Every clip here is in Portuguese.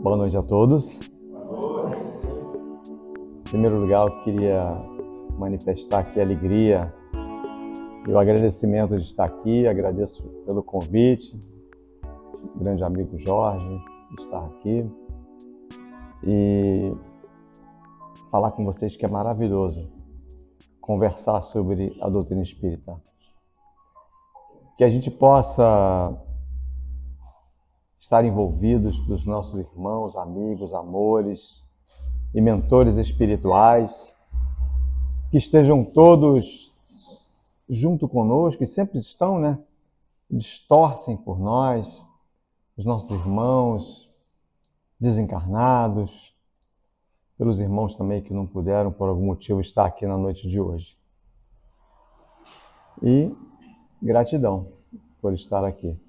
Boa noite a todos. Em primeiro lugar, eu queria manifestar aqui a alegria e o agradecimento de estar aqui. Agradeço pelo convite, grande amigo Jorge, de estar aqui e falar com vocês que é maravilhoso conversar sobre a doutrina espírita. Que a gente possa estar envolvidos dos nossos irmãos, amigos, amores e mentores espirituais, que estejam todos junto conosco e sempre estão, né? Distorcem por nós, os nossos irmãos desencarnados, pelos irmãos também que não puderam, por algum motivo, estar aqui na noite de hoje. E gratidão por estar aqui.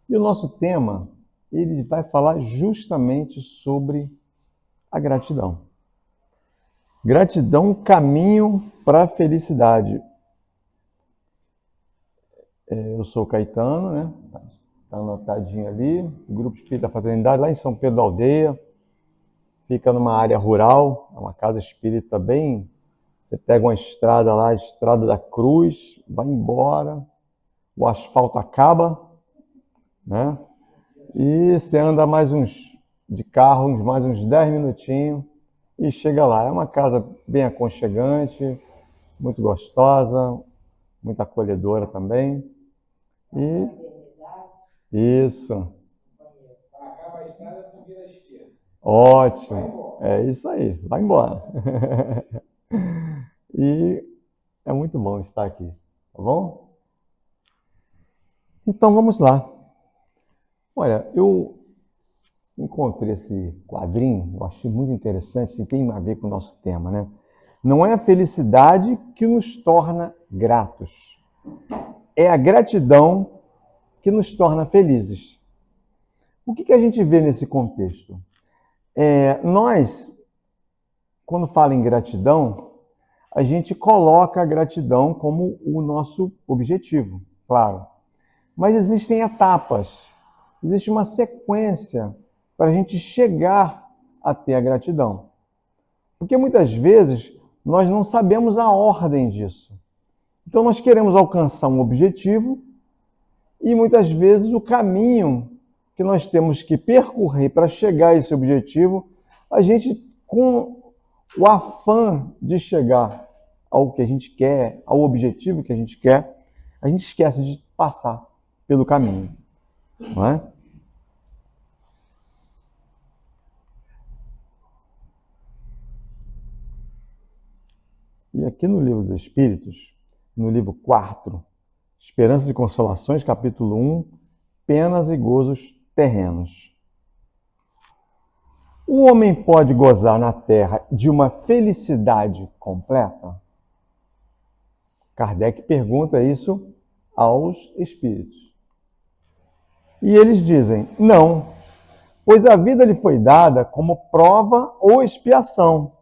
E o nosso tema, ele vai falar justamente sobre a gratidão. Gratidão, caminho para a felicidade. Eu sou o Caetano, né? Está anotadinho ali, Grupo Espírita Fraternidade, lá em São Pedro da Aldeia. Fica numa área rural, é uma casa espírita bem... Você pega uma estrada lá, a Estrada da Cruz, vai embora, o asfalto acaba, né? E você anda mais de carro, mais uns 10 minutinhos e chega lá. É uma casa bem aconchegante, muito gostosa, muito acolhedora também. E isso. Acaba a estrada, tu vira a esquerda. Ótimo. É isso aí. Vai embora. E é muito bom estar aqui, tá bom? Então vamos lá. Olha, eu encontrei esse quadrinho, eu achei muito interessante e tem a ver com o nosso tema, né? Não é a felicidade que nos torna gratos, é a gratidão que nos torna felizes. O que a gente vê nesse contexto? Nós, quando fala em gratidão, a gente coloca a gratidão como o nosso objetivo, claro. Mas existem etapas, existe uma sequência para a gente chegar a ter a gratidão. Porque muitas vezes nós não sabemos a ordem disso. Então nós queremos alcançar um objetivo e muitas vezes o caminho que nós temos que percorrer para chegar a esse objetivo, a gente, com o afã de chegar ao que a gente quer, ao objetivo que a gente quer, a gente esquece de passar pelo caminho, não é? E aqui no Livro dos Espíritos, no livro 4, Esperanças e Consolações, capítulo 1, Penas e Gozos Terrenos. O homem pode gozar na Terra de uma felicidade completa? Kardec pergunta isso aos espíritos. E eles dizem, não, pois a vida lhe foi dada como prova ou expiação,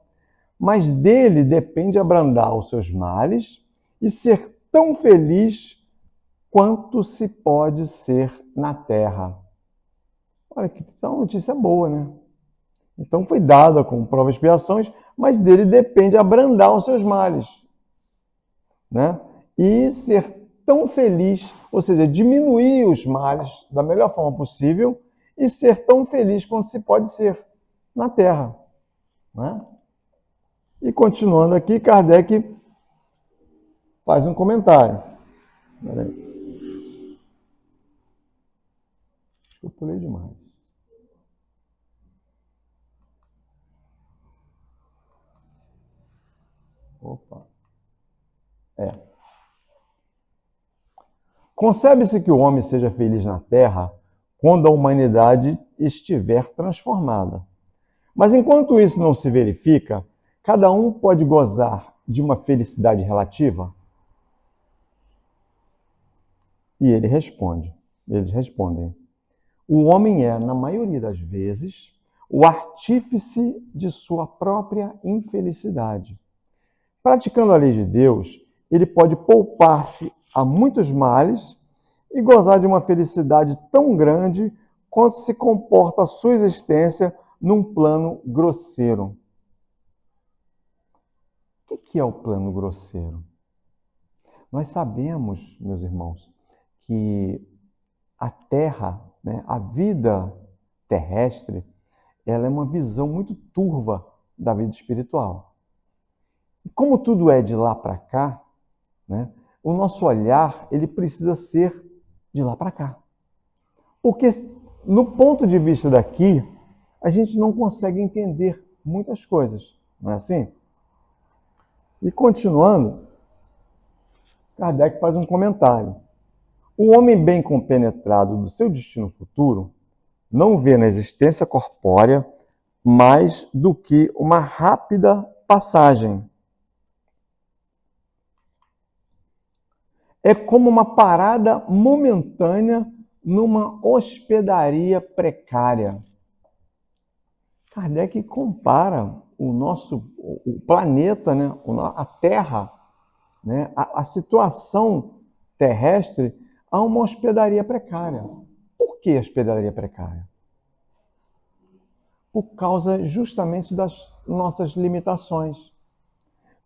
mas dele depende abrandar os seus males e ser tão feliz quanto se pode ser na Terra. Olha, que notícia boa, né? Então foi dada como prova e expiações, mas dele depende abrandar os seus males, né? E ser tão feliz, ou seja, diminuir os males da melhor forma possível e ser tão feliz quanto se pode ser na Terra, né? E continuando aqui, Kardec faz um comentário. Eu pulei demais. Opa. Concebe-se que o homem seja feliz na Terra quando a humanidade estiver transformada. Mas enquanto isso não se verifica, cada um pode gozar de uma felicidade relativa? E eles respondem, o homem é, na maioria das vezes, o artífice de sua própria infelicidade. Praticando a lei de Deus, ele pode poupar-se a muitos males e gozar de uma felicidade tão grande quanto se comporta a sua existência num plano grosseiro. O que é o plano grosseiro? Nós sabemos, meus irmãos, que a Terra, né, a vida terrestre, ela é uma visão muito turva da vida espiritual. E como tudo é de lá para cá, né, o nosso olhar ele precisa ser de lá para cá. Porque no ponto de vista daqui, a gente não consegue entender muitas coisas, não é assim? E continuando, Kardec faz um comentário. O homem bem compenetrado do seu destino futuro não vê na existência corpórea mais do que uma rápida passagem. É como uma parada momentânea numa hospedaria precária. Kardec compara o planeta, né, a Terra, né, a situação terrestre a uma hospedaria precária. Por que hospedaria precária? Por causa justamente das nossas limitações.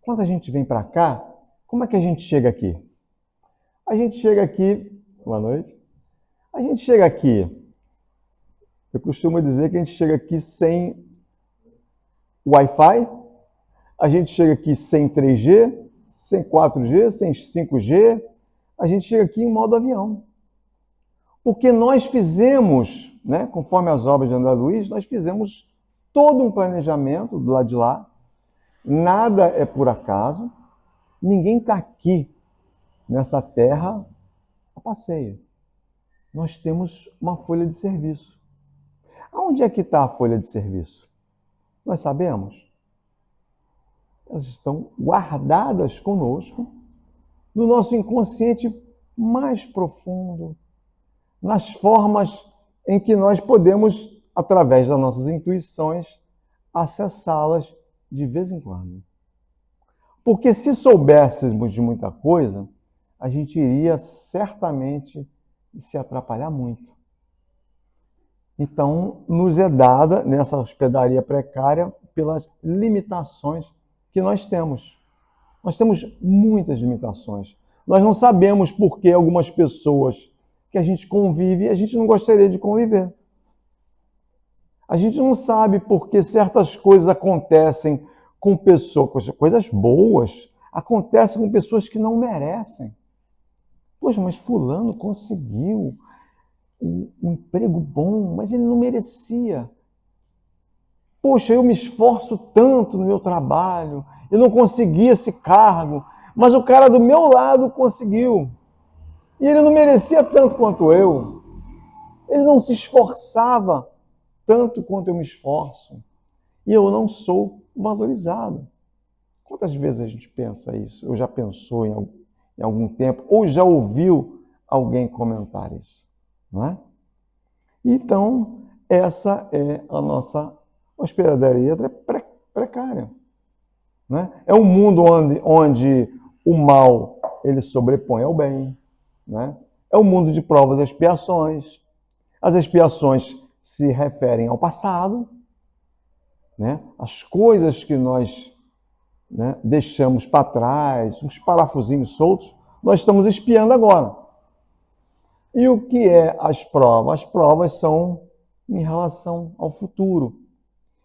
Quando a gente vem para cá, como é que a gente chega aqui? A gente chega aqui, boa noite, a gente chega aqui, eu costumo dizer que a gente chega aqui sem Wi-Fi, a gente chega aqui sem 3G, sem 4G, sem 5G, a gente chega aqui em modo avião. Porque nós fizemos, né, conforme as obras de André Luiz, nós fizemos todo um planejamento do lado de lá, nada é por acaso, ninguém está aqui nessa terra a passeio. Nós temos uma folha de serviço. Aonde é que está a folha de serviço? Nós sabemos. Elas estão guardadas conosco no nosso inconsciente mais profundo, nas formas em que nós podemos, através das nossas intuições, acessá-las de vez em quando. Porque se soubéssemos de muita coisa, a gente iria certamente se atrapalhar muito. Então, nos é dada, nessa hospedaria precária, pelas limitações que nós temos. Nós temos muitas limitações. Nós não sabemos por que algumas pessoas que a gente convive, a gente não gostaria de conviver. A gente não sabe por que certas coisas acontecem com pessoas, coisas boas, acontecem com pessoas que não merecem. Poxa, mas fulano conseguiu um emprego bom, mas ele não merecia. Poxa, eu me esforço tanto no meu trabalho, eu não consegui esse cargo, mas o cara do meu lado conseguiu. E ele não merecia tanto quanto eu. Ele não se esforçava tanto quanto eu me esforço. E eu não sou valorizado. Quantas vezes a gente pensa isso? Ou já pensou em algum tempo? Ou já ouviu alguém comentar isso? Não é? Então, essa é a nossa hospedaria precária. Né? É um mundo onde o mal ele sobrepõe ao bem. Né? É um mundo de provas e expiações. As expiações se referem ao passado, né? As coisas que nós, né, deixamos para trás, uns parafusinhos soltos, nós estamos expiando agora. E o que é as provas? As provas são em relação ao futuro.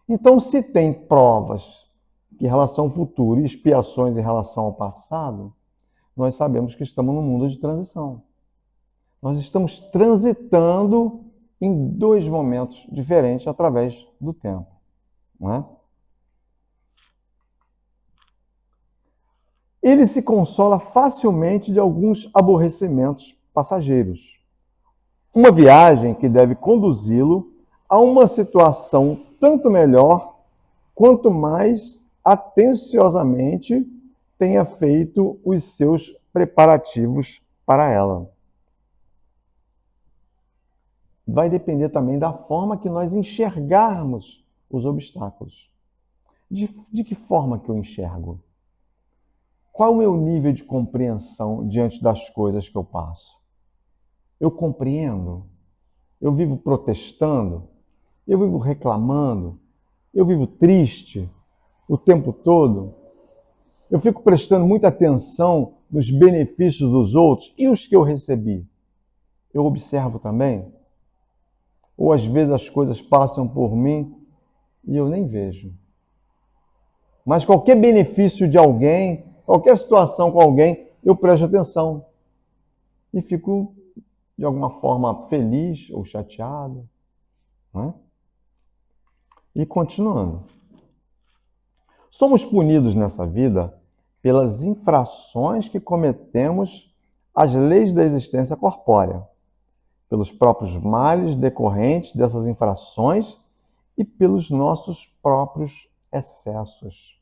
Então, se tem provas em relação ao futuro e expiações em relação ao passado, nós sabemos que estamos num mundo de transição. Nós estamos transitando em dois momentos diferentes através do tempo. Não é? Ele se consola facilmente de alguns aborrecimentos passageiros. Uma viagem que deve conduzi-lo a uma situação tanto melhor quanto mais atenciosamente tenha feito os seus preparativos para ela. Vai depender também da forma que nós enxergarmos os obstáculos. De que forma que eu enxergo? Qual é o meu nível de compreensão diante das coisas que eu passo? Eu compreendo? eu vivo protestando, eu vivo reclamando, eu vivo triste o tempo todo, eu fico prestando muita atenção nos benefícios dos outros e os que eu recebi. Eu observo também? Ou às vezes as coisas passam por mim e eu nem vejo. Mas qualquer benefício de alguém, qualquer situação com alguém, eu presto atenção. E fico, de alguma forma, feliz ou chateado. Não é? E continuando. Somos punidos nessa vida pelas infrações que cometemos às leis da existência corpórea, pelos próprios males decorrentes dessas infrações e pelos nossos próprios excessos.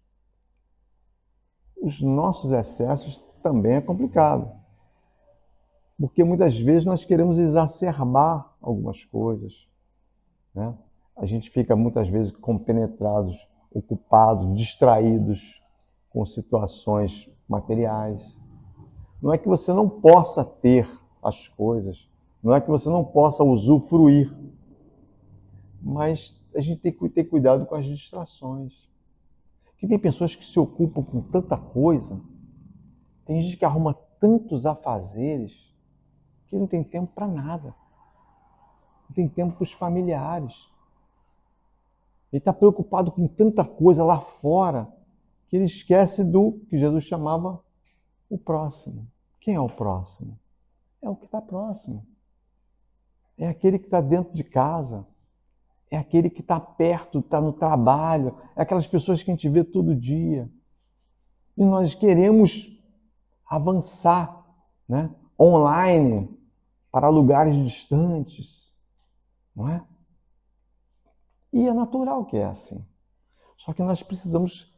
Os nossos excessos também é complicado, porque muitas vezes nós queremos exacerbar algumas coisas, né? A gente fica muitas vezes compenetrados, ocupados, distraídos com situações materiais. Não é que você não possa ter as coisas, não é que você não possa usufruir, mas a gente tem que ter cuidado com as distrações. Porque tem pessoas que se ocupam com tanta coisa, tem gente que arruma tantos afazeres que não tem tempo para nada. Não tem tempo para os familiares. Ele está preocupado com tanta coisa lá fora que ele esquece do que Jesus chamava o próximo. Quem é o próximo? É o que está próximo. É aquele que está dentro de casa. É aquele que está perto, está no trabalho. É aquelas pessoas que a gente vê todo dia. E nós queremos avançar, né? Online para lugares distantes. Não é? E é natural que é assim. Só que nós precisamos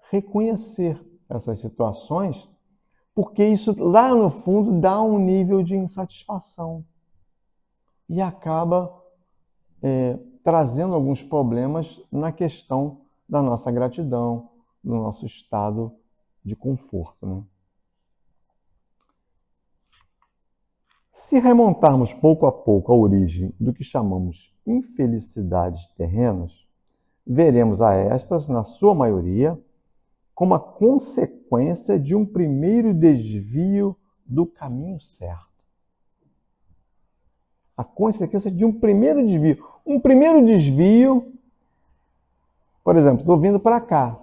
reconhecer essas situações, porque isso lá no fundo dá um nível de insatisfação e acaba trazendo alguns problemas na questão da nossa gratidão, do nosso estado de conforto, né? Se remontarmos pouco a pouco à origem do que chamamos infelicidades terrenas, veremos a estas, na sua maioria, como a consequência de um primeiro desvio do caminho certo. A consequência de um primeiro desvio. Um primeiro desvio, por exemplo, estou vindo para cá.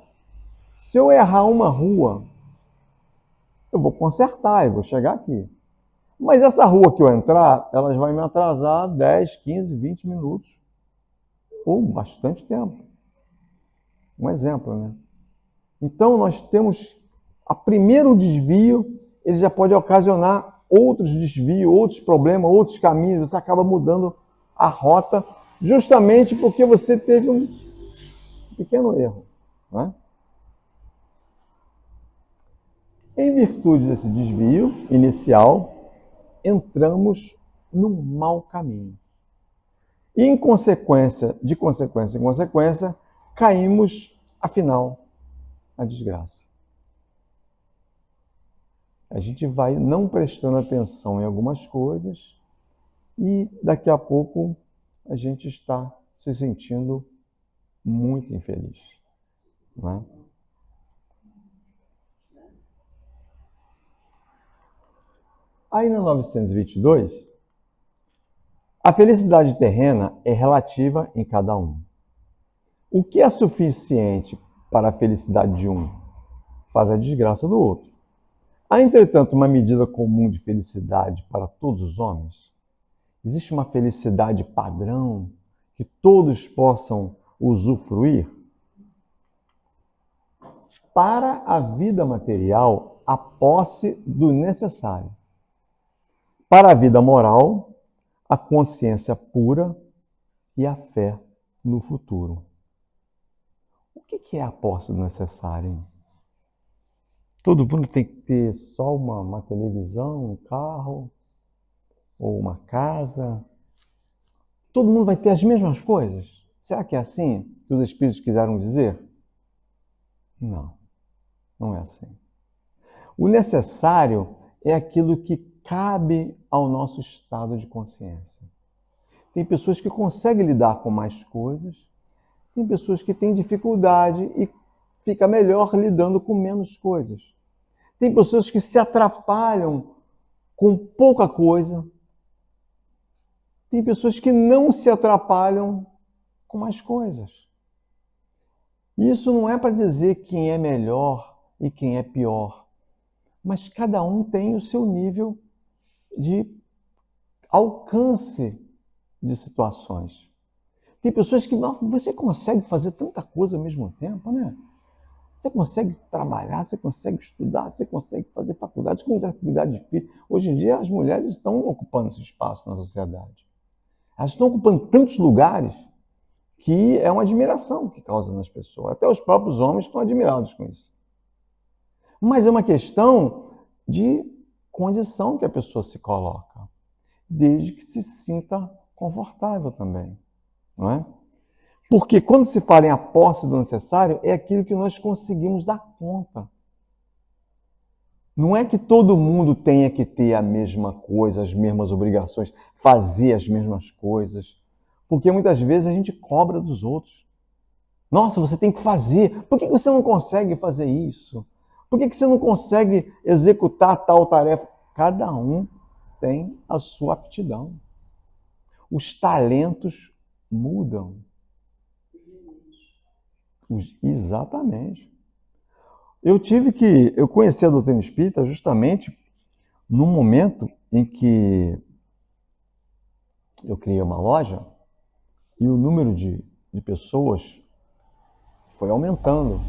Se eu errar uma rua, eu vou consertar e vou chegar aqui. Mas essa rua que eu entrar, ela vai me atrasar 10, 15, 20 minutos. Ou bastante tempo. Um exemplo, né? Então, nós temos a primeiro desvio, ele já pode ocasionar outros desvios, outros problemas, outros caminhos. Você acaba mudando a rota justamente porque você teve um pequeno erro, né? Em virtude desse desvio inicial, entramos num mau caminho. E em consequência em consequência, caímos, afinal, na desgraça. A gente vai não prestando atenção em algumas coisas e daqui a pouco a gente está se sentindo muito infeliz, não é? Aí na 922, a felicidade terrena é relativa em cada um. O que é suficiente para a felicidade de um faz a desgraça do outro. Há, entretanto, uma medida comum de felicidade para todos os homens? Existe uma felicidade padrão que todos possam usufruir? Para a vida material, a posse do necessário. Para a vida moral, a consciência pura e a fé no futuro. O que é a posse do necessário, hein? Todo mundo tem que ter só uma televisão, um carro ou uma casa? Todo mundo vai ter as mesmas coisas? Será que é assim que os Espíritos quiseram dizer? Não, não é assim. O necessário é aquilo que cabe ao nosso estado de consciência. Tem pessoas que conseguem lidar com mais coisas, tem pessoas que têm dificuldade e fica melhor lidando com menos coisas. Tem pessoas que se atrapalham com pouca coisa. Tem pessoas que não se atrapalham com mais coisas. Isso não é para dizer quem é melhor e quem é pior, mas cada um tem o seu nível de alcance de situações. Tem pessoas que você consegue fazer tanta coisa ao mesmo tempo, né? Você consegue trabalhar, você consegue estudar, você consegue fazer faculdade, com atividade difícil. Hoje em dia as mulheres estão ocupando esse espaço na sociedade. Elas estão ocupando tantos lugares que é uma admiração que causa nas pessoas. Até os próprios homens estão admirados com isso. Mas é uma questão de condição que a pessoa se coloca, desde que se sinta confortável também, não é? Porque quando se fala em a posse do necessário, é aquilo que nós conseguimos dar conta. Não é que todo mundo tenha que ter a mesma coisa, as mesmas obrigações, fazer as mesmas coisas. Porque muitas vezes a gente cobra dos outros. Nossa, você tem que fazer. Por que você não consegue fazer isso? Por que você não consegue executar tal tarefa? Cada um tem a sua aptidão. Os talentos mudam. Exatamente. Eu conheci a doutrina espírita justamente no momento em que eu criei uma loja e o número de pessoas foi aumentando.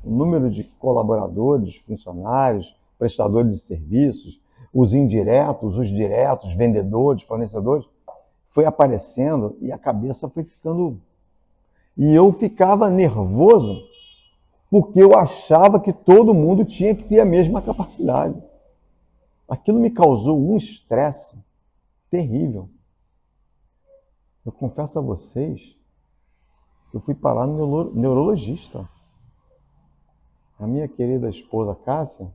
O número de colaboradores, funcionários, prestadores de serviços, os indiretos, os diretos, vendedores, fornecedores, foi aparecendo e a cabeça foi ficando... E eu ficava nervoso porque eu achava que todo mundo tinha que ter a mesma capacidade. Aquilo me causou um estresse terrível. Eu confesso a vocês que eu fui parar no neurologista. A minha querida esposa Cássia,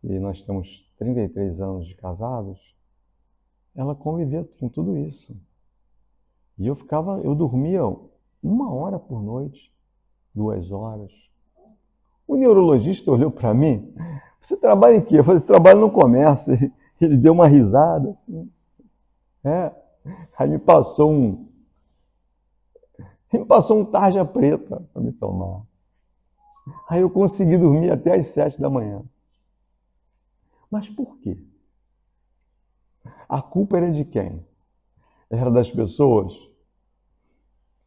e nós temos 33 anos de casados, ela convivia com tudo isso. E eu dormia 1 hora por noite, 2 horas. O neurologista olhou para mim, você trabalha em quê? Eu falei, trabalho no comércio. Ele deu uma risada, assim. Aí me passou um tarja preta para me tomar. Aí eu consegui dormir até às 7 da manhã. Mas por quê? A culpa era de quem? Era das pessoas?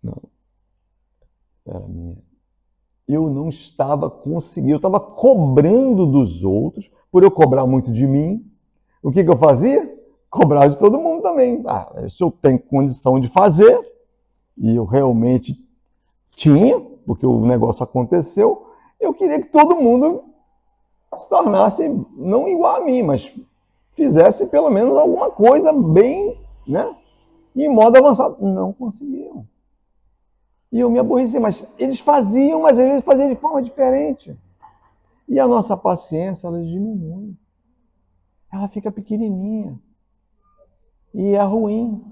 Não. Era minha. Eu não estava conseguindo, eu estava cobrando dos outros, por eu cobrar muito de mim. O que eu fazia? Cobrar de todo mundo também. Se eu tenho condição de fazer, e eu realmente tinha, porque o negócio aconteceu, eu queria que todo mundo se tornasse, não igual a mim, mas fizesse pelo menos alguma coisa bem, né? Em modo avançado. Não conseguiam. E eu me aborrecia, mas eles faziam, mas às vezes faziam de forma diferente. E a nossa paciência, ela diminui. Ela fica pequenininha. E é ruim.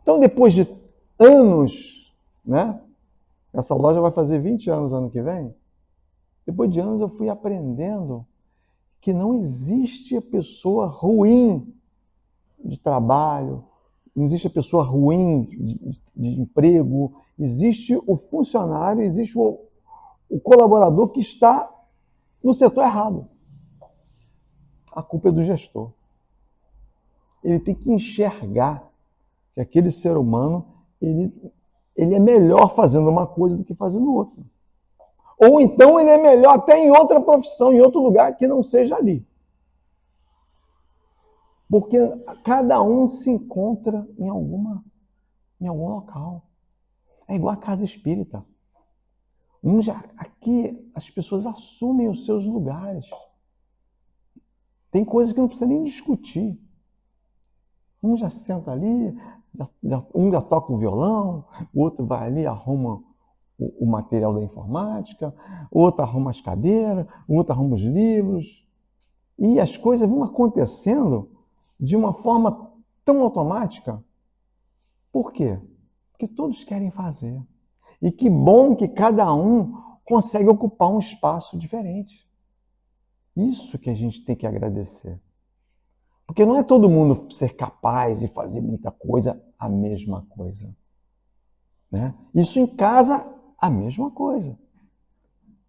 Então, depois de anos, né? Essa loja vai fazer 20 anos ano que vem. Depois de anos eu fui aprendendo que não existe a pessoa ruim de trabalho, não existe a pessoa ruim de emprego, existe o funcionário, existe o colaborador que está no setor errado. A culpa é do gestor. Ele tem que enxergar que aquele ser humano, ele é melhor fazendo uma coisa do que fazendo outra. Ou então ele é melhor até em outra profissão, em outro lugar que não seja ali. Porque cada um se encontra em algum local. É igual a casa espírita. Aqui as pessoas assumem os seus lugares. Tem coisas que não precisa nem discutir. Um já senta ali, um já toca o violão, o outro vai ali, arruma o material da informática, o outro arruma as cadeiras, o outro arruma os livros. E as coisas vão acontecendo de uma forma tão automática. Por quê? Porque todos querem fazer. E que bom que cada um consegue ocupar um espaço diferente. Isso que a gente tem que agradecer. Porque não é todo mundo ser capaz de fazer muita coisa, a mesma coisa. Né? Isso em casa, a mesma coisa.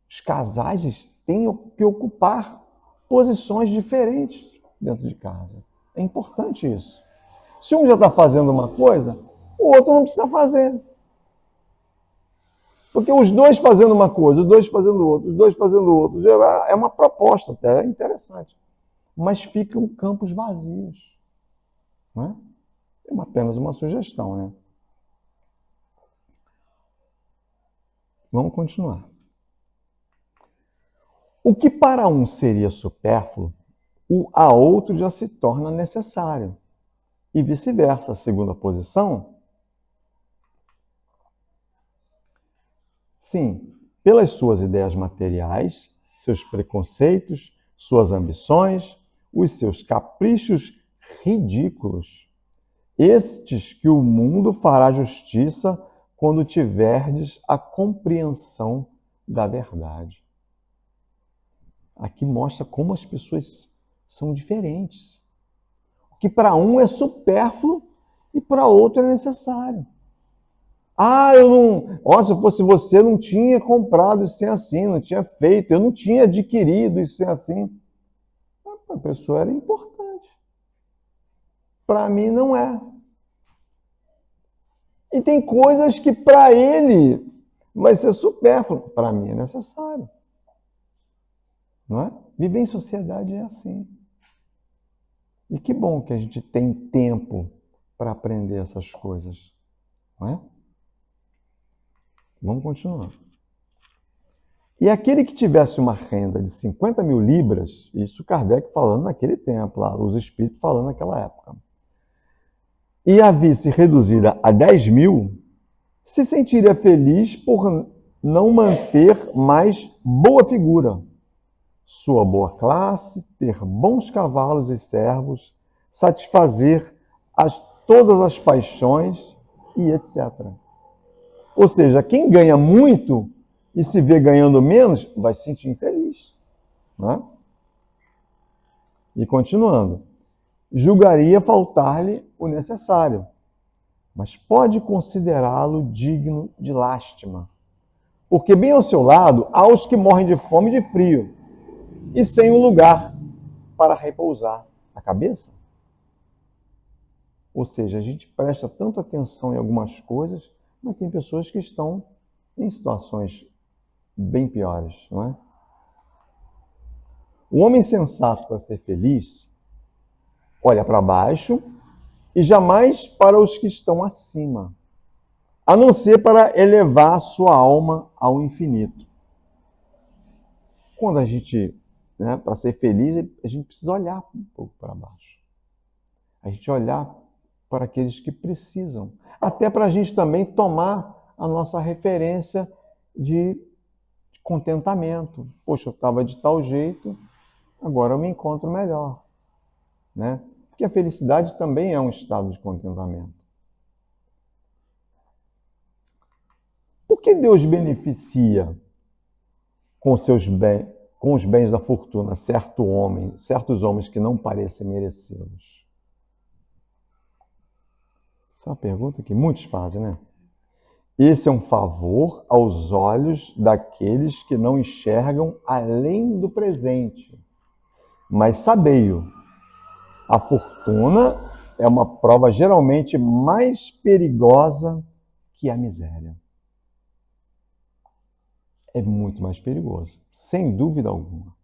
Os casais têm que ocupar posições diferentes dentro de casa. É importante isso. Se um já está fazendo uma coisa, o outro não precisa fazer. Porque os dois fazendo uma coisa, os dois fazendo outra, os dois fazendo outra, é uma proposta até interessante. Mas ficam campos vazios. Não é? É apenas uma sugestão, né? Vamos continuar. O que para um seria supérfluo, a outro já se torna necessário. E vice-versa, a segunda posição. Sim, pelas suas ideias materiais, seus preconceitos, suas ambições, os seus caprichos ridículos. Estes que o mundo fará justiça quando tiverdes a compreensão da verdade. Aqui mostra como as pessoas são diferentes. O que para um é supérfluo e para outro é necessário. Eu não... se eu fosse você, não tinha comprado isso sem assim, não tinha feito, eu não tinha adquirido isso sem assim. A pessoa era importante. Para mim não é. E tem coisas que para ele vai ser supérfluo, para mim é necessário. Não é? Viver em sociedade é assim. E que bom que a gente tem tempo para aprender essas coisas. Não é? Vamos continuar. E aquele que tivesse uma renda de 50 mil libras, isso Kardec falando naquele tempo, lá, os espíritos falando naquela época, e a visse reduzida a 10 mil, se sentiria feliz por não manter mais boa figura, sua boa classe, ter bons cavalos e servos, satisfazer todas as paixões e etc. Ou seja, quem ganha muito e se vê ganhando menos, vai se sentir infeliz. Não é? E continuando. Julgaria faltar-lhe o necessário, mas pode considerá-lo digno de lástima. Porque bem ao seu lado há os que morrem de fome e de frio, e sem um lugar para repousar a cabeça. Ou seja, a gente presta tanta atenção em algumas coisas, mas tem pessoas que estão em situações bem piores, não é? O homem sensato, para ser feliz, olha para baixo e jamais para os que estão acima, a não ser para elevar a sua alma ao infinito. Quando a gente, para ser feliz, a gente precisa olhar um pouco para baixo. A gente olhar para aqueles que precisam. Até para a gente também tomar a nossa referência de contentamento. Poxa, eu estava de tal jeito, agora eu me encontro melhor. Né? Porque a felicidade também é um estado de contentamento. Por que Deus beneficia com os bens da fortuna certos homens que não parecem merecê-los? Essa é uma pergunta que muitos fazem, né? Esse é um favor aos olhos daqueles que não enxergam além do presente. Mas sabei-o, a fortuna é uma prova geralmente mais perigosa que a miséria. É muito mais perigoso, sem dúvida alguma.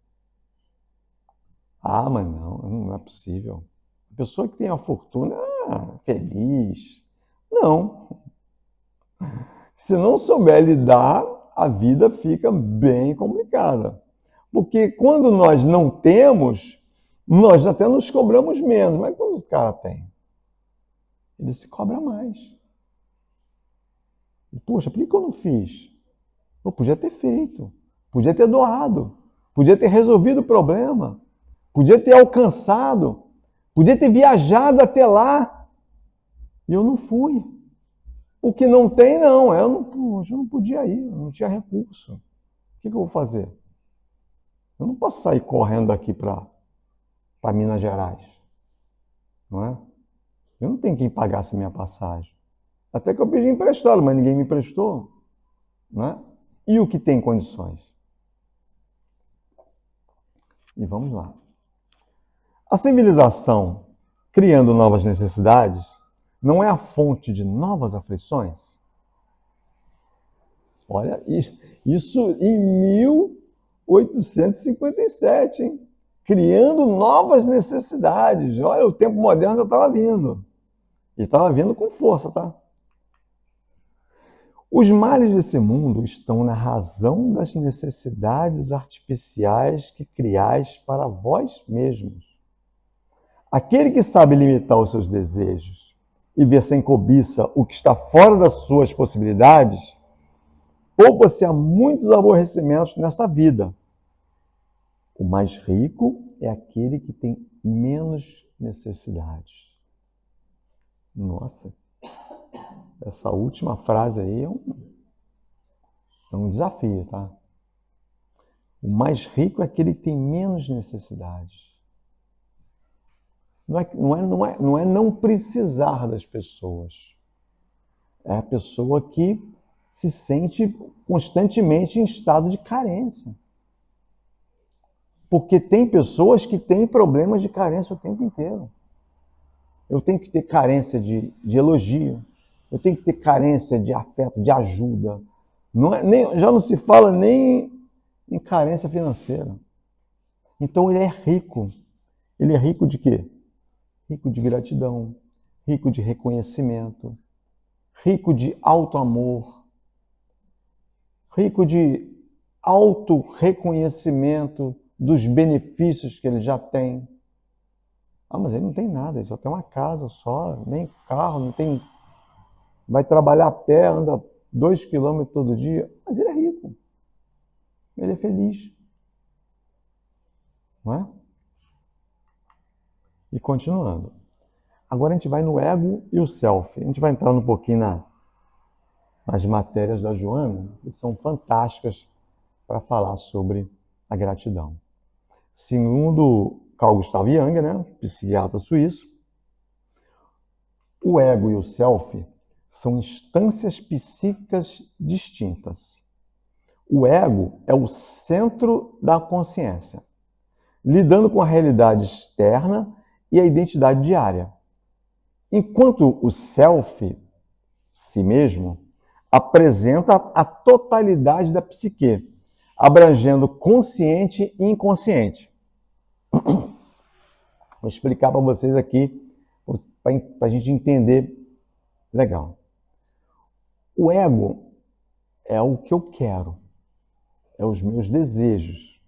Mas não é possível. A pessoa que tem a fortuna é feliz. Não. Se não souber lidar, a vida fica bem complicada. Porque quando nós não temos, nós até nos cobramos menos. Mas quando o cara tem, ele se cobra mais. Poxa, por que eu não fiz? Eu podia ter feito, podia ter doado, podia ter resolvido o problema, podia ter alcançado, podia ter viajado até lá E eu não fui. O que não tem, não. Eu não podia ir, eu não tinha recurso. O que eu vou fazer? Eu não posso sair correndo daqui para Minas Gerais. Não é? Eu não tenho quem pagasse minha passagem. Até que eu pedi emprestado, mas ninguém me emprestou. Não é? E o que tem condições? E vamos lá. A civilização, criando novas necessidades, não é a fonte de novas aflições? Olha, isso em 1857, hein? Criando novas necessidades. Olha, o tempo moderno já estava vindo. E estava vindo com força, tá? Os males desse mundo estão na razão das necessidades artificiais que criais para vós mesmos. Aquele que sabe limitar os seus desejos e ver sem cobiça o que está fora das suas possibilidades, poupa-se a muitos aborrecimentos nesta vida. O mais rico é aquele que tem menos necessidades. Nossa, essa última frase aí é um desafio, tá? O mais rico é aquele que tem menos necessidades. Não é não precisar das pessoas. É a pessoa que se sente constantemente em estado de carência. Porque tem pessoas que têm problemas de carência o tempo inteiro. Eu tenho que ter carência de elogio. Eu tenho que ter carência de afeto, de ajuda. Já não se fala nem em carência financeira. Então ele é rico. Ele é rico de quê? Rico de gratidão, rico de reconhecimento, rico de auto-amor, rico de auto-reconhecimento dos benefícios que ele já tem. Ah, mas ele não tem nada, ele só tem uma casa só, nem carro, não tem. Vai trabalhar a pé, anda 2 quilômetros todo dia, mas ele é rico. Ele é feliz. Não é? E continuando. Agora a gente vai no ego e o self. A gente vai entrar um pouquinho nas matérias da Joana, que são fantásticas para falar sobre a gratidão. Segundo Carl Gustav Jung, né, psiquiatra suíço, o ego e o self são instâncias psíquicas distintas. O ego é o centro da consciência, lidando com a realidade externa e a identidade diária. Enquanto o self, si mesmo, apresenta a totalidade da psique, abrangendo consciente e inconsciente. Vou explicar para vocês aqui, para a gente entender legal. O ego é o que eu quero, é os meus desejos.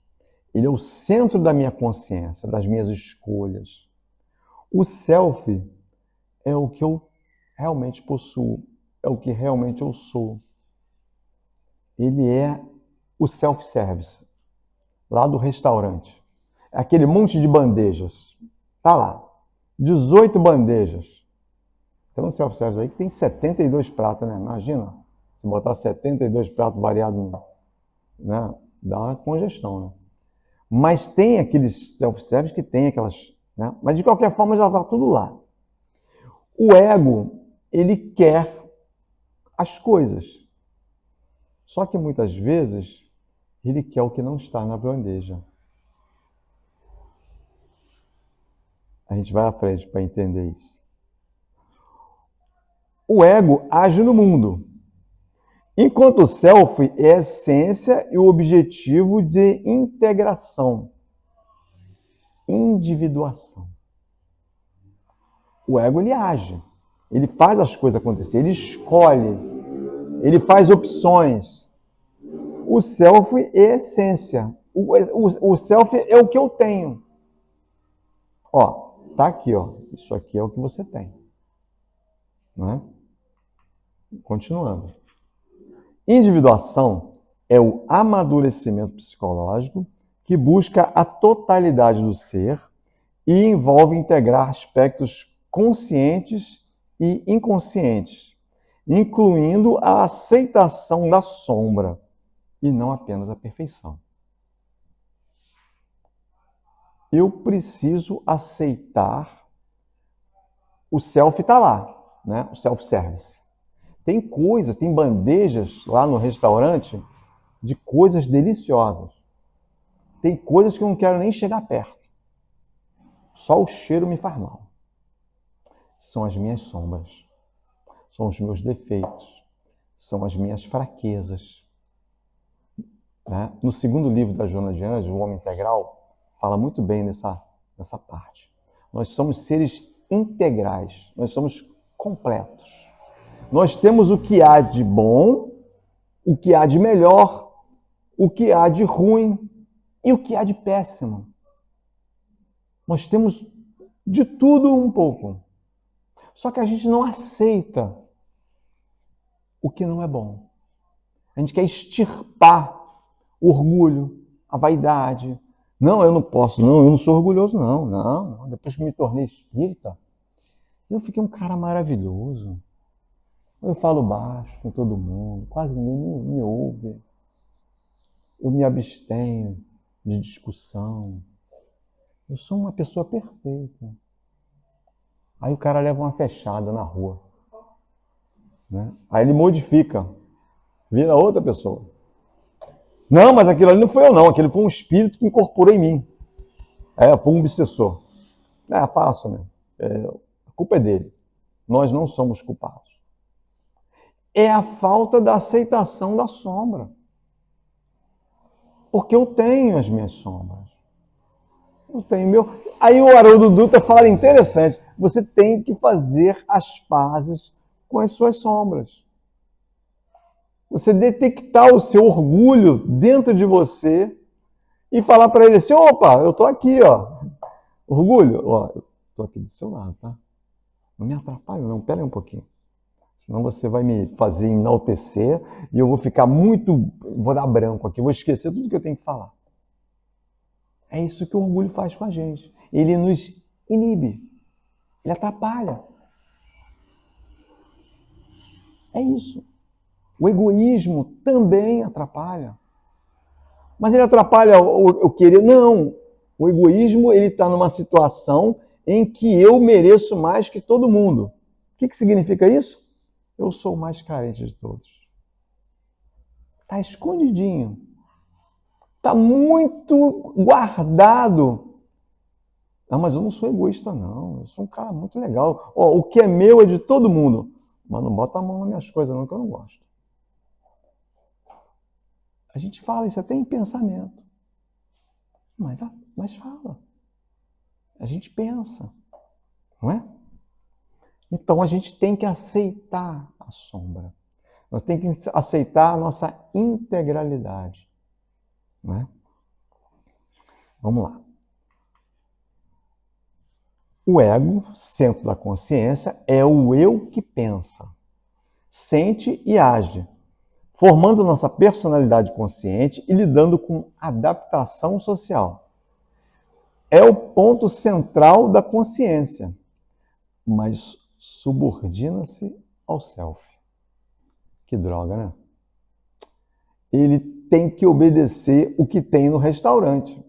Ele é o centro da minha consciência, das minhas escolhas. O self é o que eu realmente possuo, é o que realmente eu sou. Ele é o self-service, lá do restaurante. É aquele monte de bandejas. Tá lá, 18 bandejas. Tem um self-service aí que tem 72 pratos, né? Imagina, se botar 72 pratos variados, né? Dá uma congestão, né? Mas tem aqueles self-service que tem aquelas, né? Mas de qualquer forma já está tudo lá. O ego, ele quer as coisas. Só que muitas vezes ele quer o que não está na bandeja. A gente vai à frente para entender isso. O ego age no mundo, enquanto o self é a essência e o objetivo de integração, individuação. O ego, ele age, ele faz as coisas acontecer, ele escolhe, ele faz opções. O self é a essência, o self é o que eu tenho. Ó, tá aqui, ó, isso aqui é o que você tem. Não é? Continuando. Individuação é o amadurecimento psicológico que busca a totalidade do ser e envolve integrar aspectos conscientes e inconscientes, incluindo a aceitação da sombra e não apenas a perfeição. Eu preciso aceitar o self está lá, né? O self-service. Tem coisas, tem bandejas lá no restaurante de coisas deliciosas. Tem coisas que eu não quero nem chegar perto. Só o cheiro me faz mal. São as minhas sombras. São os meus defeitos. São as minhas fraquezas. Né? No segundo livro da Joana de Anjos, O Homem Integral, fala muito bem nessa parte. Nós somos seres integrais. Nós somos completos. Nós temos o que há de bom, o que há de melhor, o que há de ruim e o que há de péssimo. Nós temos de tudo um pouco. Só que a gente não aceita o que não é bom. A gente quer extirpar o orgulho, a vaidade. Não, eu não posso, não, eu não sou orgulhoso, não. Depois que me tornei espírita, eu fiquei um cara maravilhoso. Eu falo baixo com todo mundo, quase ninguém me ouve. Eu me abstenho de discussão. Eu sou uma pessoa perfeita. Aí o cara leva uma fechada na rua. Né? Aí ele modifica, vira outra pessoa. Não, mas aquilo ali não foi eu não, aquele foi um espírito que incorporou em mim. Foi um obsessor. Fácil, né? A culpa é dele. Nós não somos culpados. É a falta da aceitação da sombra. Porque eu tenho as minhas sombras. Eu tenho meu... Aí o Haroldo Dutra fala interessante. Você tem que fazer as pazes com as suas sombras. Você detectar o seu orgulho dentro de você e falar para ele assim, opa, eu tô aqui, ó. Orgulho, ó, eu tô aqui do seu lado, tá? Não me atrapalha não, pera aí um pouquinho. Senão você vai me fazer enaltecer e eu vou ficar vou dar branco aqui, vou esquecer tudo que eu tenho que falar. É isso que o orgulho faz com a gente. Ele nos inibe, ele atrapalha. É isso. O egoísmo também atrapalha. Mas ele atrapalha o querer? Não. O egoísmo ele está numa situação em que eu mereço mais que todo mundo. O que significa isso? Eu sou o mais carente de todos. Está escondidinho. Está muito guardado. Não, mas eu não sou egoísta, não. Eu sou um cara muito legal. O que é meu é de todo mundo. Mas não bota a mão nas minhas coisas, não, que eu não gosto. A gente fala isso até em pensamento. Mas fala. A gente pensa. Não é? Então a gente tem que aceitar a sombra. Nós temos que aceitar a nossa integralidade. Não é? Vamos lá. O ego, centro da consciência, é o eu que pensa, sente e age, formando nossa personalidade consciente e lidando com adaptação social. É o ponto central da consciência, mas subordina-se ao self. Que droga, né? Ele tem que obedecer o que tem no restaurante.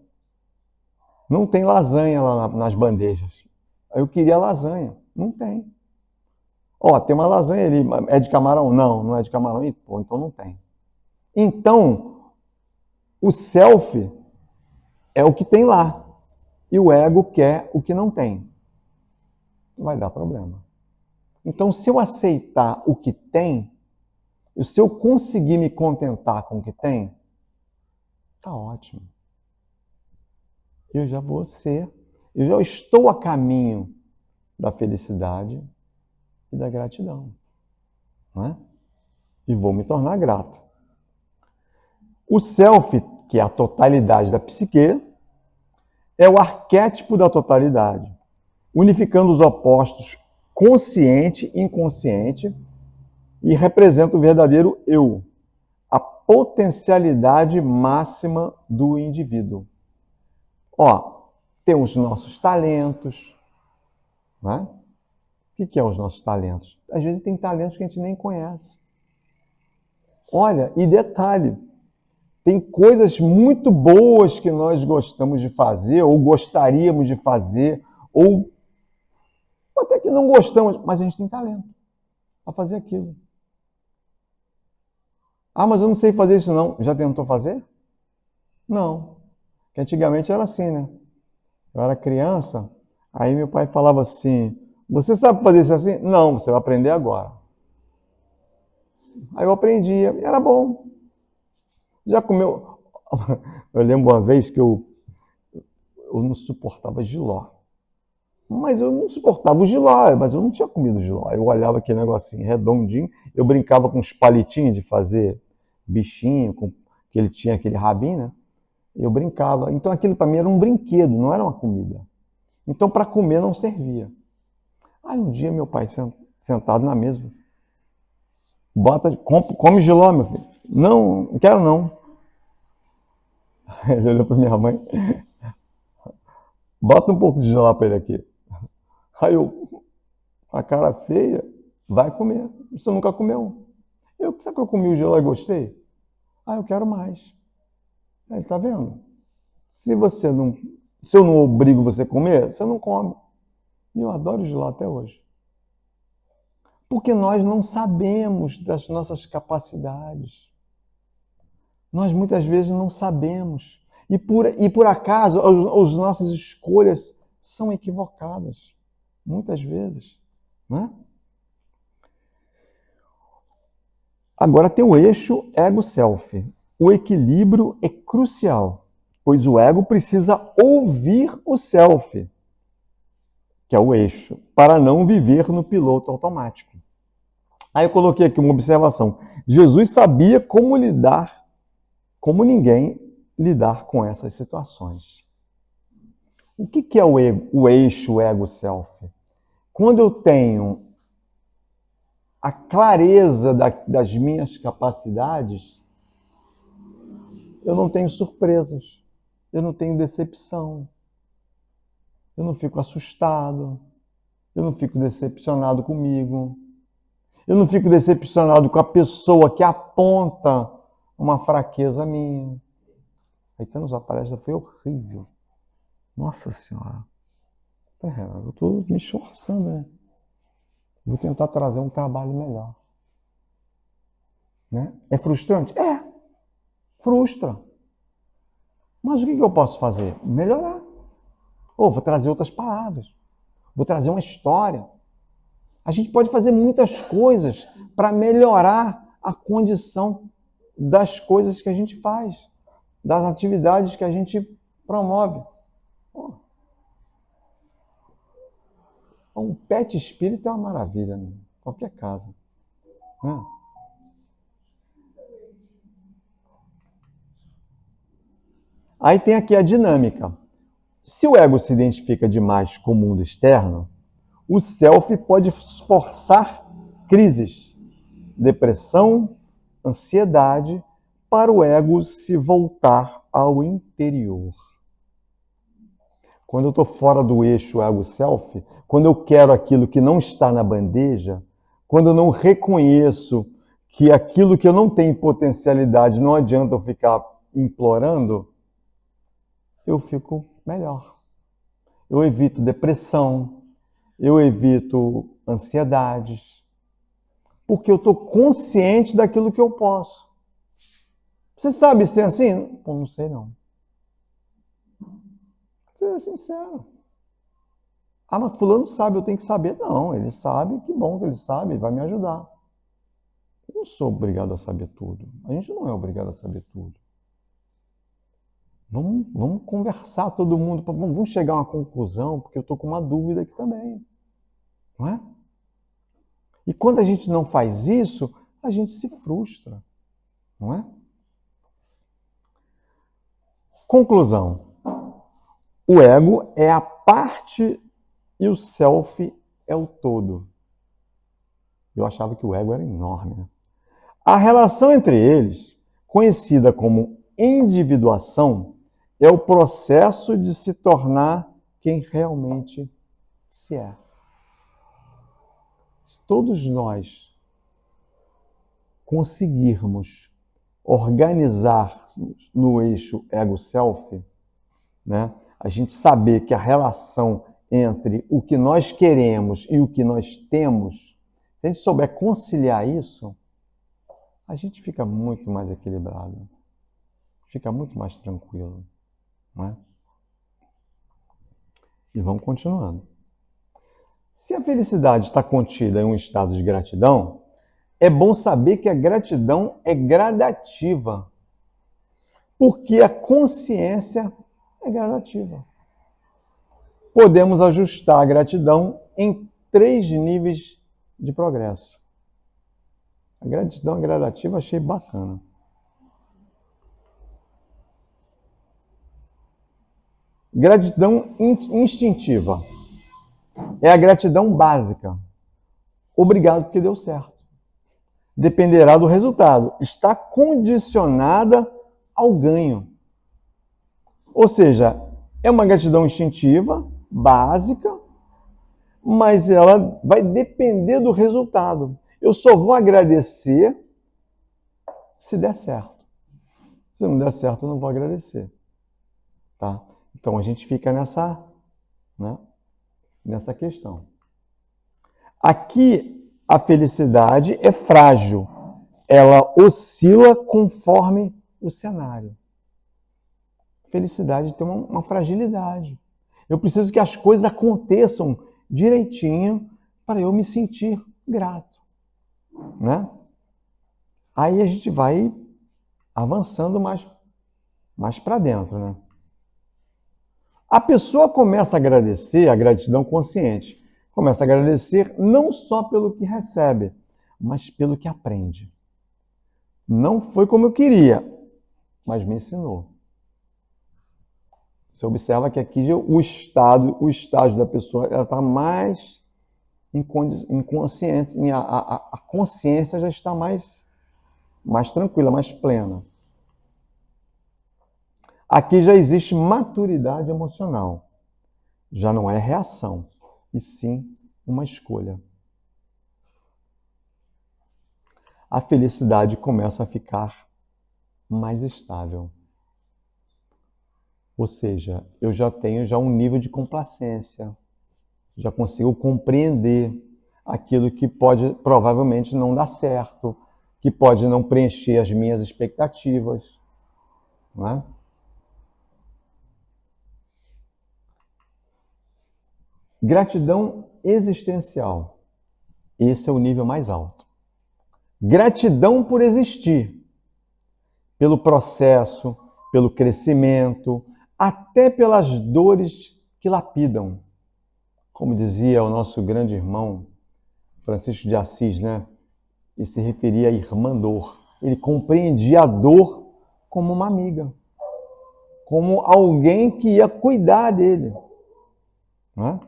Não tem lasanha lá nas bandejas. Eu queria lasanha. Não tem. Tem uma lasanha ali. É de camarão? Não, não é de camarão. Então não tem. Então, o self é o que tem lá. E o ego quer o que não tem. Vai dar problema. Então, se eu aceitar o que tem, e se eu conseguir me contentar com o que tem, tá ótimo. Eu já estou a caminho da felicidade e da gratidão. Não é? E vou me tornar grato. O self, que é a totalidade da psique, é o arquétipo da totalidade, unificando os opostos consciente e inconsciente e representa o verdadeiro eu, a potencialidade máxima do indivíduo. Temos nossos talentos, né? O que é os nossos talentos? Às vezes tem talentos que a gente nem conhece. Olha, e detalhe, tem coisas muito boas que nós gostamos de fazer, ou gostaríamos de fazer, ou até que não gostamos, mas a gente tem talento para fazer aquilo. Ah, mas eu não sei fazer isso não. Já tentou fazer? Não. Porque antigamente era assim, né? Eu era criança, aí meu pai falava assim, você sabe fazer isso assim? Não, você vai aprender agora. Aí eu aprendia, e era bom. Já comeu... Eu lembro uma vez que eu não suportava jiló. Mas eu não suportava o jiló, mas eu não tinha comido jiló. Eu olhava aquele negocinho redondinho, eu brincava com os palitinhos de fazer bichinho, que ele tinha aquele rabinho, né? Eu brincava. Então aquilo para mim era um brinquedo, não era uma comida. Então para comer não servia. Aí um dia meu pai sentado na mesa, come jiló, meu filho. Não quero não. Ele olhou para minha mãe, bota um pouco de jiló para ele aqui. Aí eu, a cara feia, vai comer. Você nunca comeu. Sabe que eu comi o jiló e gostei? Ah, eu quero mais. Aí, tá vendo? Se eu não obrigo você a comer, você não come. E eu adoro jiló até hoje. Porque nós não sabemos das nossas capacidades. Nós muitas vezes não sabemos. E por acaso, as nossas escolhas são equivocadas. Muitas vezes. Né? Agora tem o eixo ego-self. O equilíbrio é crucial, pois o ego precisa ouvir o self, que é o eixo, para não viver no piloto automático. Aí eu coloquei aqui uma observação. Jesus sabia como ninguém lidar com essas situações. O que é o eixo ego-self? Quando eu tenho a clareza das minhas capacidades, eu não tenho surpresas, eu não tenho decepção, eu não fico assustado, eu não fico decepcionado comigo, eu não fico decepcionado com a pessoa que aponta uma fraqueza minha. Caetano Zapalestra foi horrível. Nossa Senhora. Eu estou me esforçando, né? Vou tentar trazer um trabalho melhor. Né? É frustrante? É. Frustra. Mas o que eu posso fazer? Melhorar. Ou vou trazer outras palavras. Vou trazer uma história. A gente pode fazer muitas coisas para melhorar a condição das coisas que a gente faz, das atividades que a gente promove. Um pet espírita é uma maravilha, né? Qualquer casa. Né? Aí tem aqui a dinâmica. Se o ego se identifica demais com o mundo externo, o self pode forçar crises, depressão, ansiedade, para o ego se voltar ao interior. Quando eu estou fora do eixo ego-self, quando eu quero aquilo que não está na bandeja, quando eu não reconheço que aquilo que eu não tenho potencialidade não adianta eu ficar implorando, eu fico melhor. Eu evito depressão, eu evito ansiedades, porque eu estou consciente daquilo que eu posso. Você sabe ser assim? Pô, não sei não. Ser sincero. Ah, mas fulano sabe, eu tenho que saber. Não, ele sabe, que bom que ele sabe, ele vai me ajudar. Eu não sou obrigado a saber tudo. A gente não é obrigado a saber tudo. Vamos conversar todo mundo, vamos chegar a uma conclusão, porque eu estou com uma dúvida aqui também. Não é? E quando a gente não faz isso, a gente se frustra. Não é? Conclusão. O ego é a parte e o self é o todo. Eu achava que o ego era enorme. Né? A relação entre eles, conhecida como individuação, é o processo de se tornar quem realmente se é. Se todos nós conseguirmos organizar no eixo ego-self, né? A gente saber que a relação entre o que nós queremos e o que nós temos, se a gente souber conciliar isso, a gente fica muito mais equilibrado, fica muito mais tranquilo, né? E vamos continuando. Se a felicidade está contida em um estado de gratidão, é bom saber que a gratidão é gradativa, porque a consciência é gradativa. Podemos ajustar a gratidão em 3 níveis de progresso. A gratidão gradativa achei bacana. Gratidão instintiva. É a gratidão básica. Obrigado porque deu certo. Dependerá do resultado. Está condicionada ao ganho. Ou seja, é uma gratidão instintiva, básica, mas ela vai depender do resultado. Eu só vou agradecer se der certo. Se não der certo, eu não vou agradecer. Tá? Então a gente fica nessa questão. Aqui a felicidade é frágil. Ela oscila conforme o cenário. Felicidade tem uma fragilidade. Eu preciso que as coisas aconteçam direitinho para eu me sentir grato, né? Aí a gente vai avançando mais para dentro, né? A pessoa começa a agradecer, a gratidão consciente, começa a agradecer não só pelo que recebe, mas pelo que aprende. Não foi como eu queria, mas me ensinou. Você observa que aqui o estágio da pessoa está mais inconsciente, a consciência já está mais tranquila, mais plena. Aqui já existe maturidade emocional. Já não é reação, e sim uma escolha. A felicidade começa a ficar mais estável. Ou seja, eu já tenho um nível de complacência, já consigo compreender aquilo que pode provavelmente não dar certo, que pode não preencher as minhas expectativas, não é? Gratidão existencial. Esse é o nível mais alto. Gratidão por existir, pelo processo, pelo crescimento, até pelas dores que lapidam. Como dizia o nosso grande irmão Francisco de Assis, né? Ele se referia à irmã dor. Ele compreendia a dor como uma amiga, como alguém que ia cuidar dele. Não é?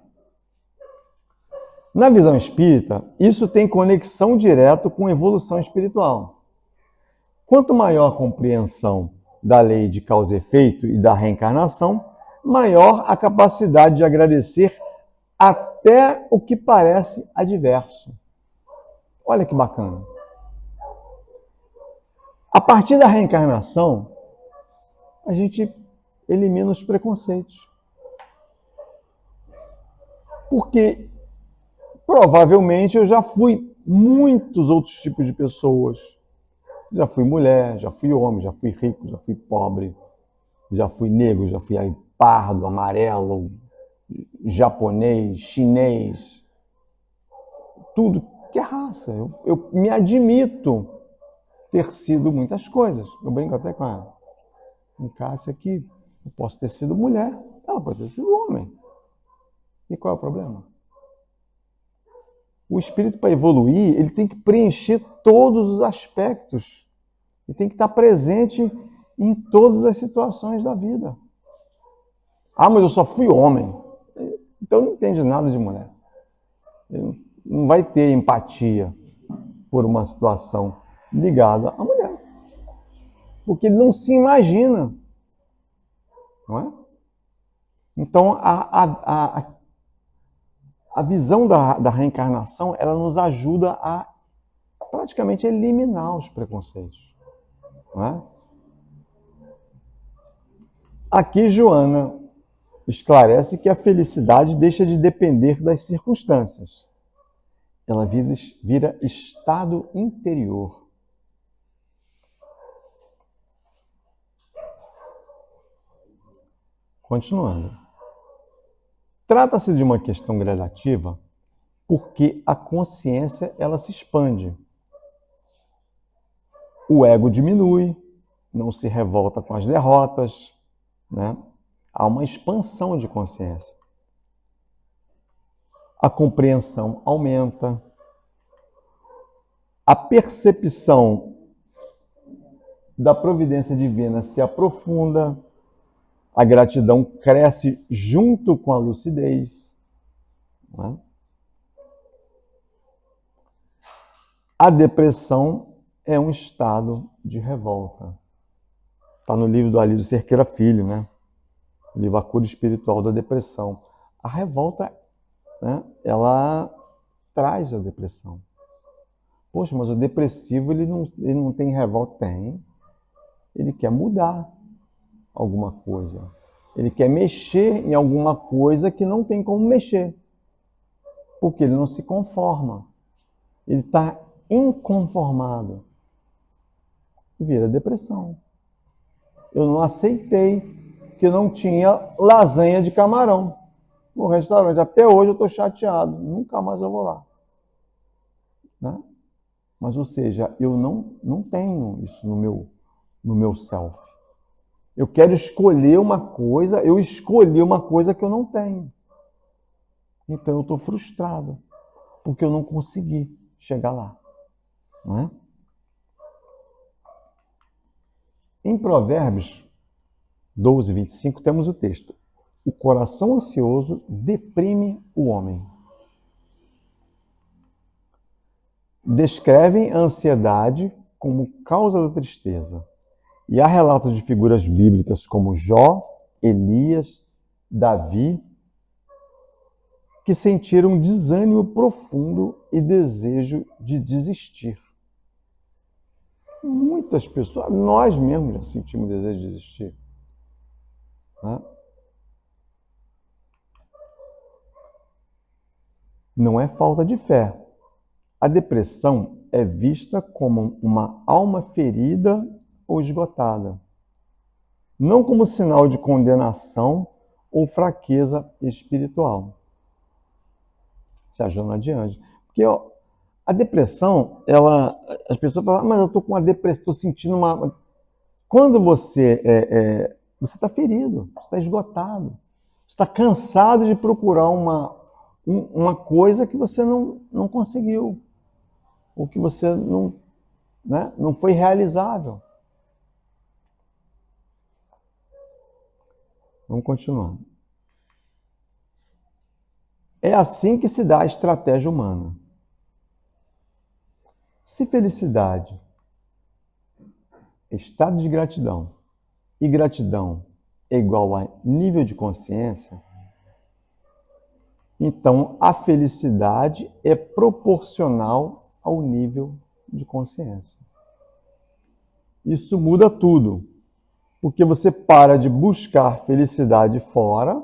Na visão espírita, isso tem conexão direta com evolução espiritual. Quanto maior a compreensão da lei de causa e efeito e da reencarnação, maior a capacidade de agradecer até o que parece adverso. Olha que bacana. A partir da reencarnação, a gente elimina os preconceitos. Porque provavelmente eu já fui muitos outros tipos de pessoas. Já fui mulher, já fui homem, já fui rico, já fui pobre, já fui negro, já fui pardo, amarelo, japonês, chinês, tudo que é raça. Eu me admito ter sido muitas coisas. Eu brinco até com a Cássia aqui. Eu posso ter sido mulher, ela pode ter sido homem. E qual é o problema? O espírito, para evoluir, ele tem que preencher todos os aspectos. E tem que estar presente em todas as situações da vida. Ah, mas eu só fui homem. Então não entende nada de mulher. Ele não vai ter empatia por uma situação ligada à mulher. Porque ele não se imagina. Não é? Então, a a visão da reencarnação, ela nos ajuda a praticamente eliminar os preconceitos. Não é? Aqui, Joana esclarece que a felicidade deixa de depender das circunstâncias. Ela vira estado interior. Continuando. Trata-se de uma questão gradativa porque a consciência ela se expande. O ego diminui, não se revolta com as derrotas, né? Há uma expansão de consciência. A compreensão aumenta, a percepção da providência divina se aprofunda, a gratidão cresce junto com a lucidez. Não é? A depressão é um estado de revolta. Está no livro do Alírio Cerqueira Filho, né? O livro A Cura Espiritual da Depressão. A revolta, né, ela traz a depressão. Poxa, mas o depressivo ele não tem revolta? Tem. Ele quer mudar alguma coisa. Ele quer mexer em alguma coisa que não tem como mexer. Porque ele não se conforma. Ele está inconformado. Vira depressão. Eu não aceitei que não tinha lasanha de camarão no restaurante. Até hoje eu estou chateado. Nunca mais eu vou lá. Né? Mas, ou seja, eu não tenho isso no meu self. Eu quero escolher uma coisa, eu escolhi uma coisa que eu não tenho. Então eu estou frustrado, porque eu não consegui chegar lá. Não é? Em Provérbios 12, 25, temos o texto. O coração ansioso deprime o homem. Descrevem a ansiedade como causa da tristeza. E há relatos de figuras bíblicas como Jó, Elias, Davi, que sentiram desânimo profundo e desejo de desistir. Muitas pessoas, nós mesmos já sentimos desejo de desistir. Né? Não é falta de fé. A depressão é vista como uma alma ferida ou esgotada, não como sinal de condenação ou fraqueza espiritual. Se a Joana adiante. Porque a depressão, as pessoas falam, mas eu estou com uma depressão, estou sentindo uma... Quando você está ferido, você está esgotado, você está cansado de procurar uma coisa que você não conseguiu, ou que você não foi realizável. Vamos continuar. É assim que se dá a estratégia humana. Se felicidade é estado de gratidão e gratidão é igual a nível de consciência, então a felicidade é proporcional ao nível de consciência. Isso muda tudo, porque você para de buscar felicidade fora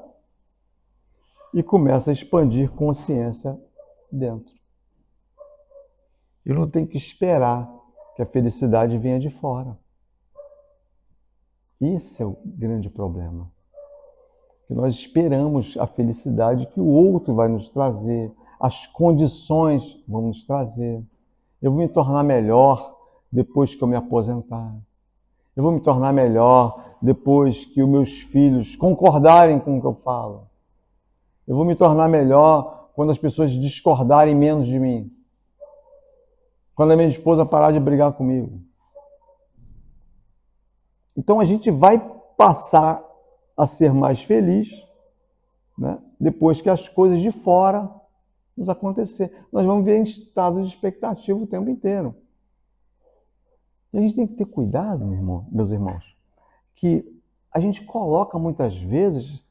e começa a expandir consciência dentro. Eu não tenho que esperar que a felicidade venha de fora. Esse é o grande problema. Que nós esperamos a felicidade que o outro vai nos trazer, as condições vão nos trazer. Eu vou me tornar melhor depois que eu me aposentar. Eu vou me tornar melhor depois que os meus filhos concordarem com o que eu falo. Eu vou me tornar melhor quando as pessoas discordarem menos de mim. Quando a minha esposa parar de brigar comigo. Então a gente vai passar a ser mais feliz, né, depois que as coisas de fora nos acontecer. Nós vamos ver em estado de expectativa o tempo inteiro. E a gente tem que ter cuidado, meus irmãos, que a gente coloca muitas vezes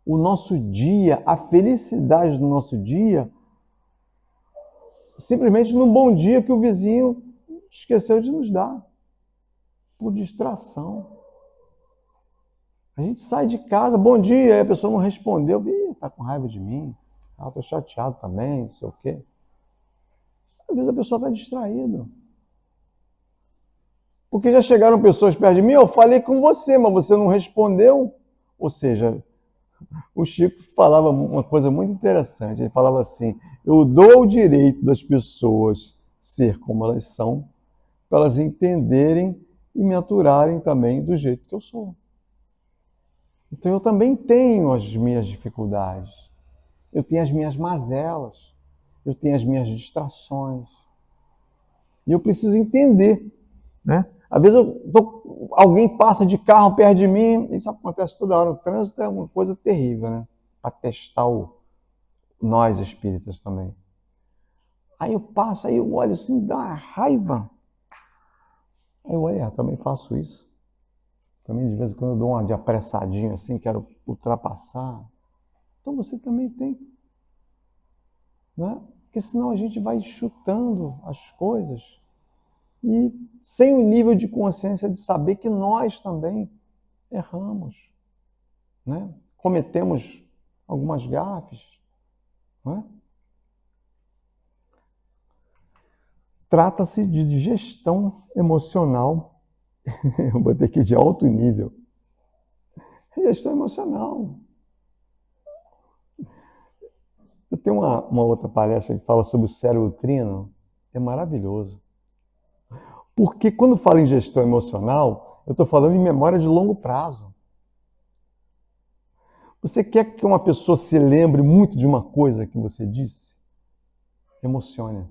o nosso dia, a felicidade do nosso dia, simplesmente num bom dia que o vizinho esqueceu de nos dar, por distração. A gente sai de casa, bom dia, aí a pessoa não respondeu, tá com raiva de mim, tô chateado também, não sei o quê. Às vezes a pessoa está distraída. Porque já chegaram pessoas perto de mim, eu falei com você, mas você não respondeu. Ou seja, o Chico falava uma coisa muito interessante. Ele falava assim: eu dou o direito das pessoas ser como elas são, para elas entenderem e me aturarem também do jeito que eu sou. Então eu também tenho as minhas dificuldades, eu tenho as minhas mazelas, eu tenho as minhas distrações. E eu preciso entender, né? Às vezes alguém passa de carro perto de mim, isso acontece toda hora. O trânsito é uma coisa terrível, né? Para testar nós espíritas também. Aí eu passo, aí eu olho assim, dá uma raiva. Aí eu olho, também faço isso. Também de vez em quando eu dou uma de apressadinho assim, quero ultrapassar. Então você também tem, né? Porque senão a gente vai chutando as coisas e sem o nível de consciência de saber que nós também erramos, né? Cometemos algumas gafes, né? Trata-se de gestão emocional, eu botei aqui de alto nível. Gestão emocional. Eu tenho uma outra palestra que fala sobre o cérebro trino, é maravilhoso. Porque quando falo em gestão emocional, eu estou falando em memória de longo prazo. Você quer que uma pessoa se lembre muito de uma coisa que você disse? Emocione.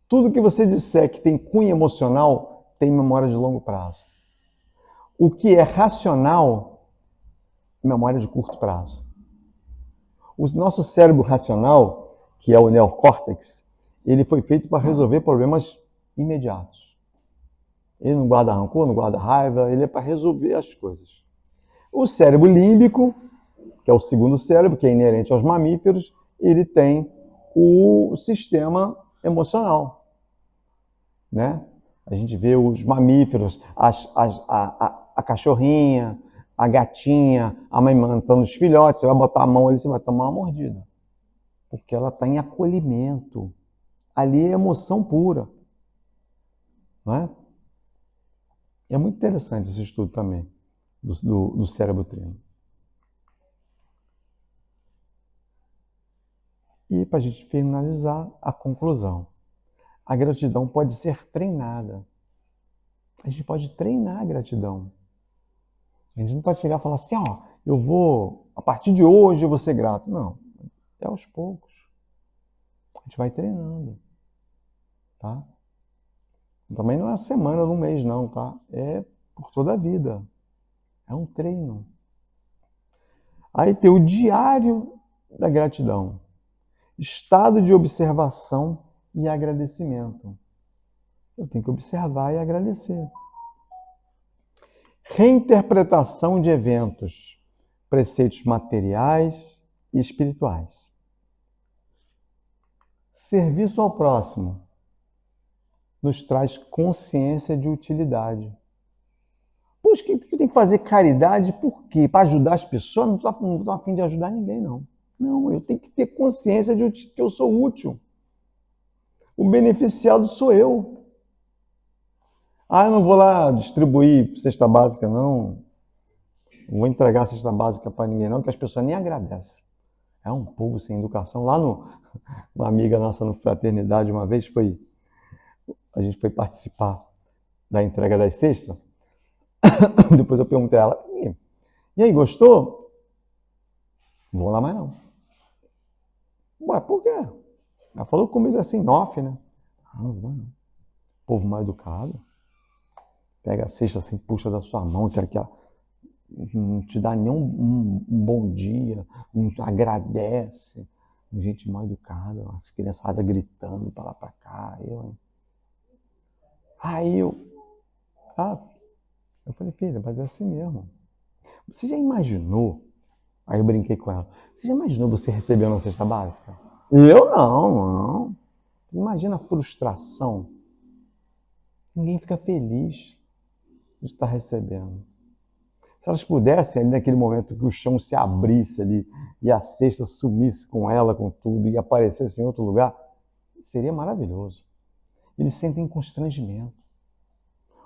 Tudo que você disser que tem cunho emocional tem memória de longo prazo. O que é racional, memória de curto prazo. O nosso cérebro racional, que é o neocórtex, ele foi feito para resolver problemas imediatos. Ele não guarda rancor, não guarda raiva, ele é para resolver as coisas. O cérebro límbico, que é o segundo cérebro, que é inerente aos mamíferos, ele tem o sistema emocional, né? A gente vê os mamíferos, a cachorrinha, a gatinha amamantando os filhotes, você vai botar a mão ali, você vai tomar uma mordida. Porque ela está em acolhimento. Ali é emoção pura. Não é? É muito interessante esse estudo também do cérebro trino. E para a gente finalizar, a conclusão. A gratidão pode ser treinada. A gente pode treinar a gratidão. A gente não pode chegar e falar assim, a partir de hoje eu vou ser grato. Não, é aos poucos. A gente vai treinando, tá? Também não é uma semana ou um mês não, tá? É por toda a vida. É um treino. Aí tem o diário da gratidão. Estado de observação e agradecimento. Eu tenho que observar e agradecer. Reinterpretação de eventos, preceitos materiais e espirituais. Serviço ao próximo nos traz consciência de utilidade. Poxa, que tem que fazer caridade por quê? Para ajudar as pessoas? Não estou a fim de ajudar ninguém, não. Não, eu tenho que ter consciência de que eu sou útil. O beneficiado sou eu. Eu não vou lá distribuir cesta básica, não. Não vou entregar cesta básica para ninguém, não, que as pessoas nem agradecem. É um povo sem educação. Uma amiga nossa no Fraternidade, uma vez, a gente foi participar da entrega das cestas. Depois eu perguntei a ela, e aí, gostou? Não vou lá mais não. Ué, por quê? Ela falou comigo assim, off, né? Não vou não. Povo mal educado. Pega a cesta assim, puxa da sua mão, que ela não te dá nem um bom dia, não agradece. Gente mal educada, as criançadas gritando para lá para cá. Eu falei, filha, mas é assim mesmo. Você já imaginou? Aí eu brinquei com ela. Você já imaginou você recebendo uma cesta básica? Eu não. Imagina a frustração. Ninguém fica feliz de estar recebendo. Se elas pudessem, ali naquele momento que o chão se abrisse ali e a cesta sumisse com ela, com tudo, e aparecesse em outro lugar, seria maravilhoso. Eles sentem constrangimento.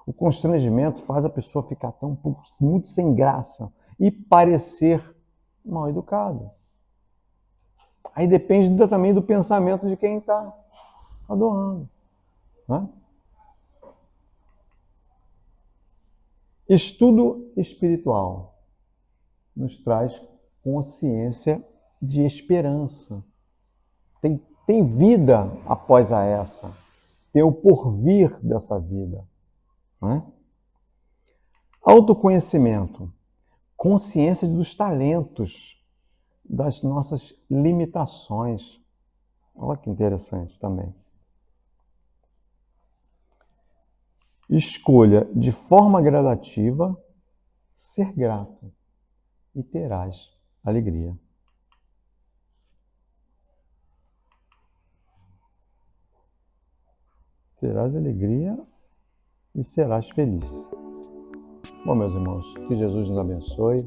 O constrangimento faz a pessoa ficar até um pouco muito sem graça e parecer mal educado. Aí depende também do pensamento de quem está doando. Né? Estudo espiritual nos traz consciência de esperança. Tem vida após a essa. Tem o porvir dessa vida. Né? Autoconhecimento. Consciência dos talentos, das nossas limitações. Olha que interessante também. Escolha de forma gradativa ser grato e terás alegria. Terás alegria e serás feliz. Bom, meus irmãos, que Jesus nos abençoe.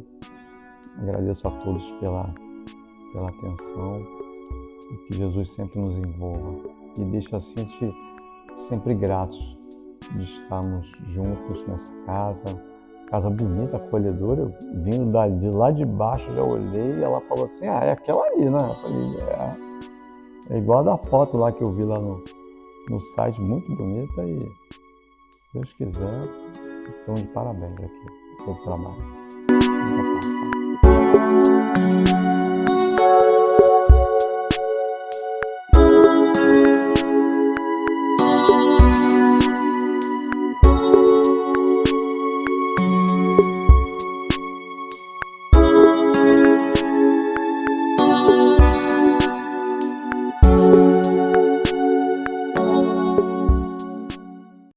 Agradeço a todos pela atenção e que Jesus sempre nos envolva e deixe a gente sempre gratos de estarmos juntos nessa casa bonita, acolhedora. Eu vindo de lá de baixo, já olhei e ela falou assim, é aquela ali, né? Eu falei, é igual a da foto lá que eu vi lá no site, muito bonita, e se Deus quiser, estão de parabéns aqui pelo trabalho.